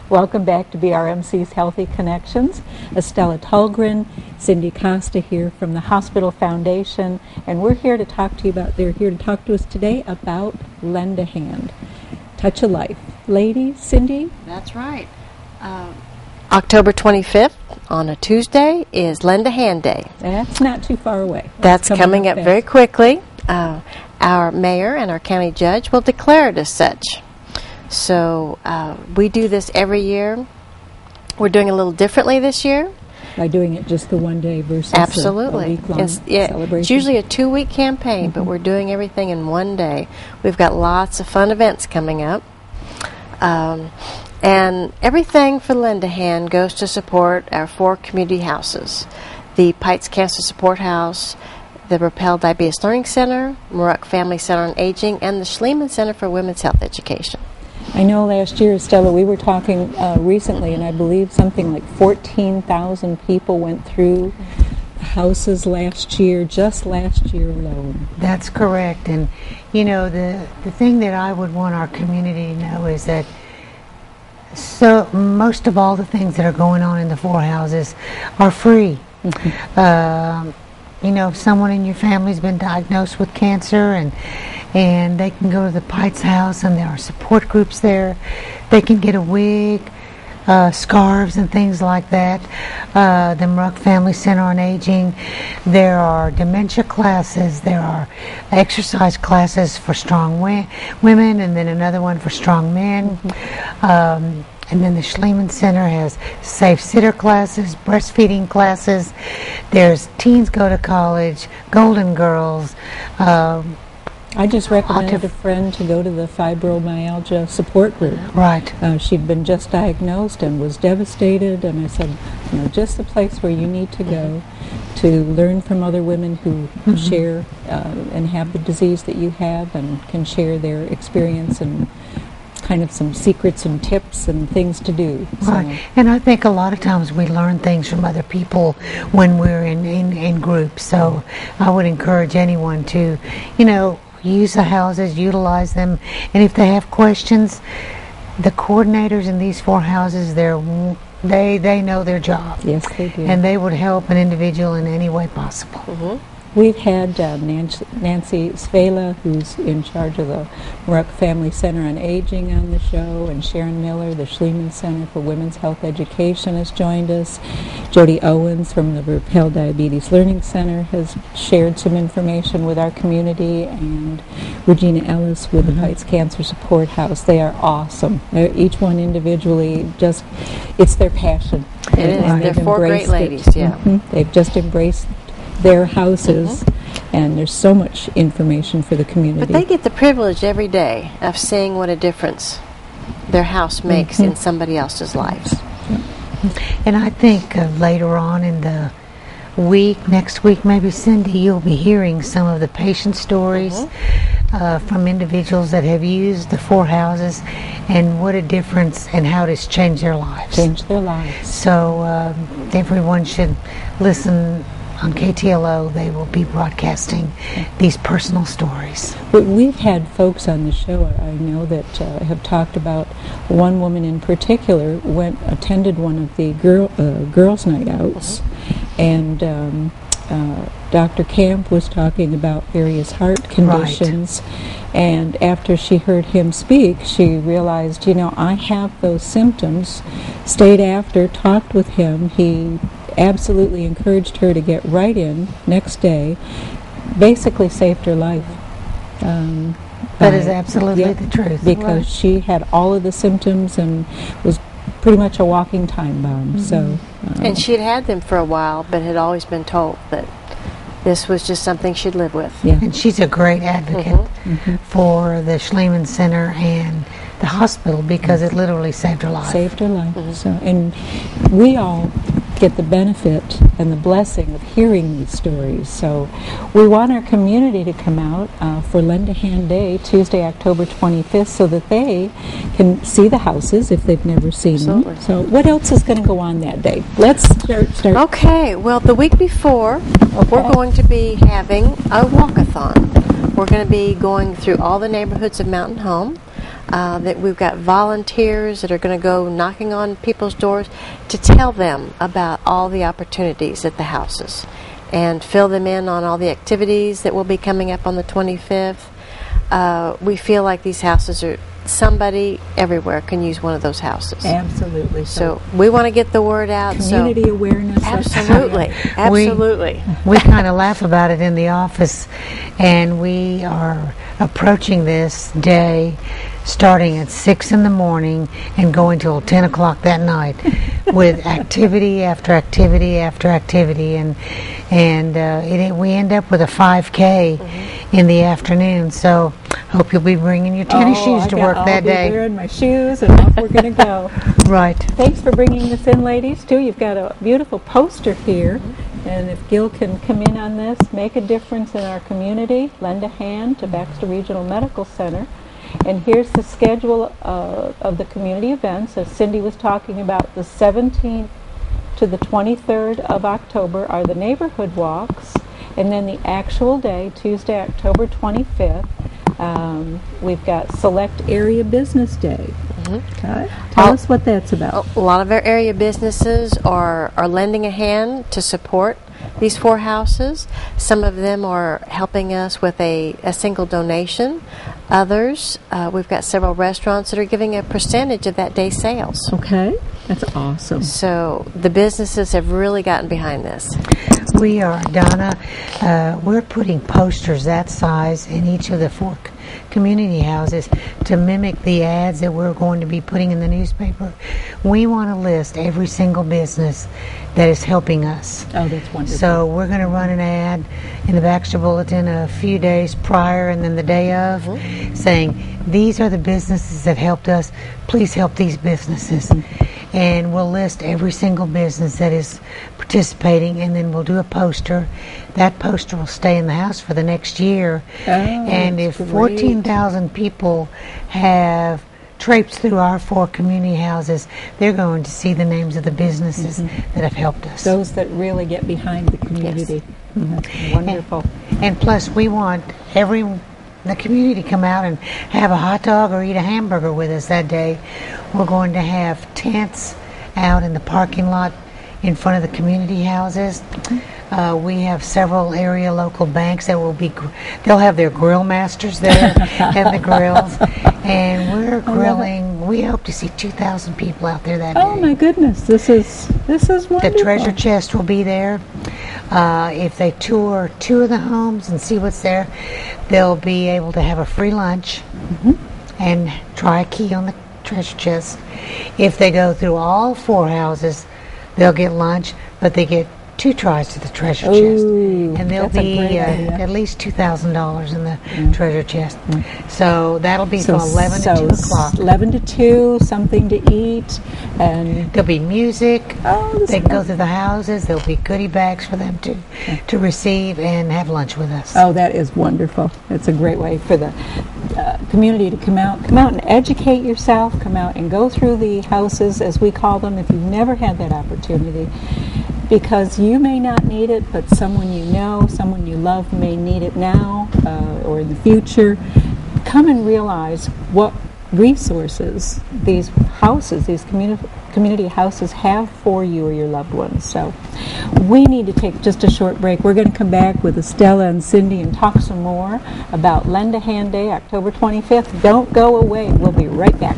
Welcome back to BRMC's Healthy Connections. Estella Tulgreen, Cindy Costa here from the Hospital Foundation, and we're here to talk to you about, they're here to talk to us today about Lend a Hand. Touch a Life. Ladies, Cindy? That's right. October 25th on a Tuesday is Lend a Hand Day. That's not too far away. That's coming up very quickly. Our mayor and our county judge will declare it as such. So we do this every year. We're doing it a little differently this year. By doing it just the one day versus Absolutely. a week-long celebration. It's usually a 2-week campaign, but we're doing everything in one day. We've got lots of fun events coming up. And everything for Lend a Hand goes to support our 4 community houses. The Peitz Cancer Support House, the Reppell Diabetes Learning Center, Mruk Family Center on Aging, and the Schliemann Center for Women's Health Education. I know last year, Estella, we were talking recently, and I believe something like 14,000 people went through houses last year, just last year alone. That's correct. And, you know, the thing that I would want our community to know is that most of all the things that are going on in the 4 houses are free. You know, if someone in your family's been diagnosed with cancer and they can go to the Peitz house and there are support groups there. They can get a wig, scarves and things like that. The Mruk Family Center on Aging. There are dementia classes. There are exercise classes for strong women, and then another one for strong men. And then the Schliemann Center has safe sitter classes, breastfeeding classes. There's Teens Go to College, Golden Girls. I just recommended a friend to go to the fibromyalgia support group. Right. She'd been just diagnosed and was devastated, and I said, you know, just the place where you need to go to learn from other women who share and have the disease that you have and can share their experience and kind of some secrets and tips and things to do. Right. And I think a lot of times we learn things from other people when we're in groups. So I would encourage anyone to, you know, use the houses, utilize them, and if they have questions, the coordinators in these 4 houses, they know their job. Yes, they do. And they would help an individual in any way possible. We've had Nancy Svela, who's in charge of the Mruk Family Center on Aging, on the show, and Sharon Miller, the Schliemann Center for Women's Health Education, has joined us. Jody Owens from the Reppell Diabetes Learning Center has shared some information with our community, and Regina Ellis with the Peitz Cancer Support House. They are awesome. Each one individually, just, it's their passion. It is. They're 4 great ladies, yeah. They've just embraced their houses, and there's so much information for the community. But they get the privilege every day of seeing what a difference their house makes in somebody else's lives. And I think later on in the week, next week maybe, Cindy, you'll be hearing some of the patient stories from individuals that have used the 4 houses and what a difference and how it has changed their lives. Changed their lives. So everyone should listen. On KTLO, they will be broadcasting these personal stories. But we've had folks on the show, I know, that have talked about one woman in particular attended one of the girls' night outs, and Dr. Camp was talking about various heart conditions, and after she heard him speak, she realized, you know, I have those symptoms, stayed after, talked with him. He absolutely encouraged her to get right in next day, basically saved her life. That is absolutely the truth. Because she had all of the symptoms and was pretty much a walking time bomb. So, and she had them for a while, but had always been told that this was just something she'd live with. Yeah. And she's a great advocate for the Schliemann Center and the hospital because it literally saved her life. Saved her life. So, and we all get the benefit and the blessing of hearing these stories. So we want our community to come out for Lend a Hand Day, Tuesday, October 25th, so that they can see the houses if they've never seen them. So what else is going to go on that day? Let's start. Okay, well, the week before, we're going to be having a walkathon. We're going to be going through all the neighborhoods of Mountain Home. that we've got volunteers that are going to go knocking on people's doors to tell them about all the opportunities at the houses and fill them in on all the activities that will be coming up on the 25th. We feel like these houses are, somebody everywhere can use one of those houses. Absolutely. So we want to get the word out. Community awareness. Absolutely. Absolutely. We kind of laugh about it in the office, and we are approaching this day starting at 6 in the morning and going till 10 o'clock that night with activity after activity after activity, and we end up with a 5K in the afternoon. So hope you'll be bringing your tennis shoes to work that day. I'll be wearing my shoes and off we're going to go. Right. Thanks for bringing this in, ladies, too. You've got a beautiful poster here, and if Gil can come in on this, make a difference in our community, lend a hand to Baxter Regional Medical Center. And here's the schedule of the community events. As Cindy was talking about, the 17th to the 23rd of October are the neighborhood walks, and then the actual day, Tuesday, October 25th, we've got Select Area Business Day. Okay. Tell us what that's about. A lot of our area businesses are lending a hand to support these 4 houses. Some of them are helping us with a single donation. Others, we've got several restaurants that are giving a percentage of that day's sales. Okay. That's awesome. So the businesses have really gotten behind this. We are, Donna, we're putting posters that size in each of the 4 community houses to mimic the ads that we're going to be putting in the newspaper. We want to list every single business that is helping us. Oh, that's wonderful. So we're going to run an ad in the Baxter Bulletin a few days prior and then the day of, saying these are the businesses that helped us. Please help these businesses. And we'll list every single business that is participating, and then we'll do a poster. That poster will stay in the house for the next year. Oh, and if great. 14,000 people have traipsed through our 4 community houses, they're going to see the names of the businesses that have helped us. Those that really get behind the community. Yes. Wonderful. And plus, we want the community to come out and have a hot dog or eat a hamburger with us that day. We're going to have tents out in the parking lot in front of the community houses. We have several area local banks that will be, they'll have their grill masters there and the grills. And we're grilling, we hope to see 2,000 people out there that day. Oh my goodness, this is wonderful. The treasure chest will be there. If they tour 2 of the homes and see what's there, they'll be able to have a free lunch and try a key on the treasure chest. If they go through all 4 houses, they'll get lunch, but they get 2 tries to the treasure chest. And there'll be at least $2,000 in the treasure chest. So that'll be from 11 to 2 o'clock. 11 to 2, something to eat. And there'll be music. They can go through the houses. There'll be goodie bags for them to receive and have lunch with us. Oh, that is wonderful. It's a great way for the community to come out and educate yourself, come out and go through the houses, as we call them, if you've never had that opportunity. Because you may not need it, but someone you know, someone you love may need it now or in the future. Come and realize what resources these houses, these community houses have for you or your loved ones. So we need to take just a short break. We're going to come back with Estella and Cindy and talk some more about Lend a Hand Day, October 25th. Don't go away. We'll be right back.